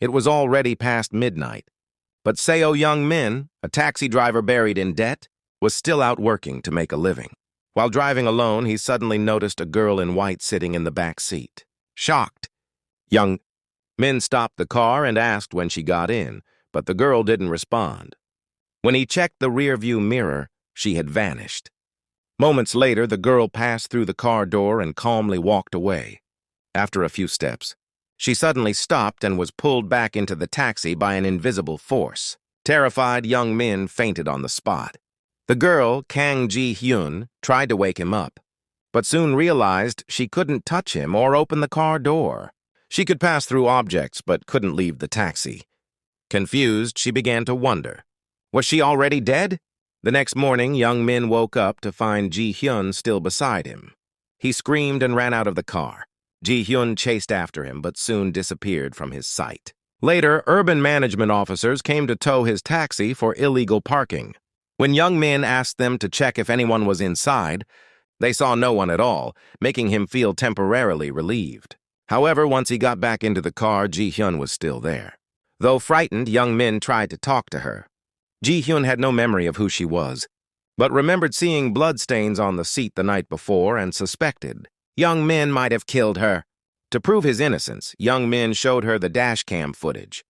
It was already past midnight, but Seo Young Min, a taxi driver buried in debt, was still out working to make a living. While driving alone, he suddenly noticed a girl in white sitting in the back seat. Shocked, Young Min stopped the car and asked when she got in, but the girl didn't respond. When he checked the rearview mirror, she had vanished. Moments later, the girl passed through the car door and calmly walked away. After a few steps, she suddenly stopped and was pulled back into the taxi by an invisible force. Terrified, Young Min fainted on the spot. The girl, Kang Ji-hyun, tried to wake him up, but soon realized she couldn't touch him or open the car door. She could pass through objects, but couldn't leave the taxi. Confused, she began to wonder. Was she already dead? The next morning, Young Min woke up to find Ji-hyun still beside him. He screamed and ran out of the car. Ji-hyun chased after him, but soon disappeared from his sight. Later, urban management officers came to tow his taxi for illegal parking. When Young Min asked them to check if anyone was inside, they saw no one at all, making him feel temporarily relieved. However, once he got back into the car, Ji-hyun was still there. Though frightened, Young Min tried to talk to her. Ji-hyun had no memory of who she was, but remembered seeing bloodstains on the seat the night before and suspected Young Min might have killed her. To prove his innocence, Young Min showed her the dashcam footage,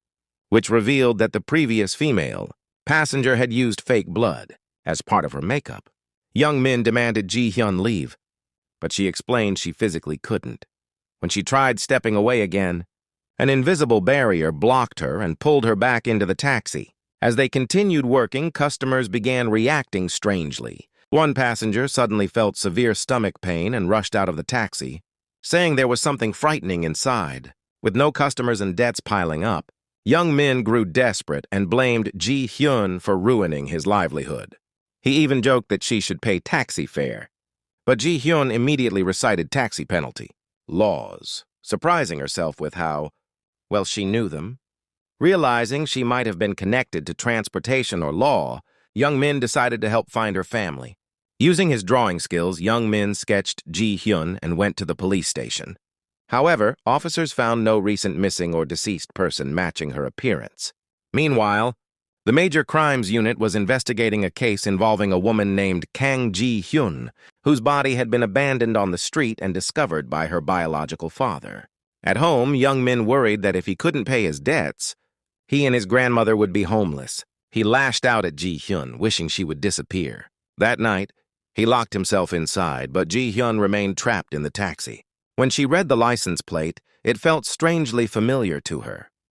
which revealed that the previous female passenger had used fake blood as part of her makeup. Young Min demanded Ji-hyun leave, but she explained she physically couldn't. When she tried stepping away again, an invisible barrier blocked her and pulled her back into the taxi. As they continued working, customers began reacting strangely. One passenger suddenly felt severe stomach pain and rushed out of the taxi, saying there was something frightening inside. With no customers and debts piling up, Young Min grew desperate and blamed Ji-hyun for ruining his livelihood. He even joked that she should pay taxi fare. But Ji-hyun immediately recited taxi penalty laws, surprising herself with how well she knew them. Realizing she might have been connected to transportation or law, Young Min decided to help find her family. Using his drawing skills, Young Min sketched Ji-hyun and went to the police station. However, officers found no recent missing or deceased person matching her appearance. Meanwhile, the Major Crimes Unit was investigating a case involving a woman named Kang Ji-hyun, whose body had been abandoned on the street and discovered by her biological father. At home, Young Min worried that if he couldn't pay his debts, he and his grandmother would be homeless. He lashed out at Ji-hyun, wishing she would disappear. That night, he locked himself inside, but Ji-hyun remained trapped in the taxi. When she read the license plate, it felt strangely familiar to her.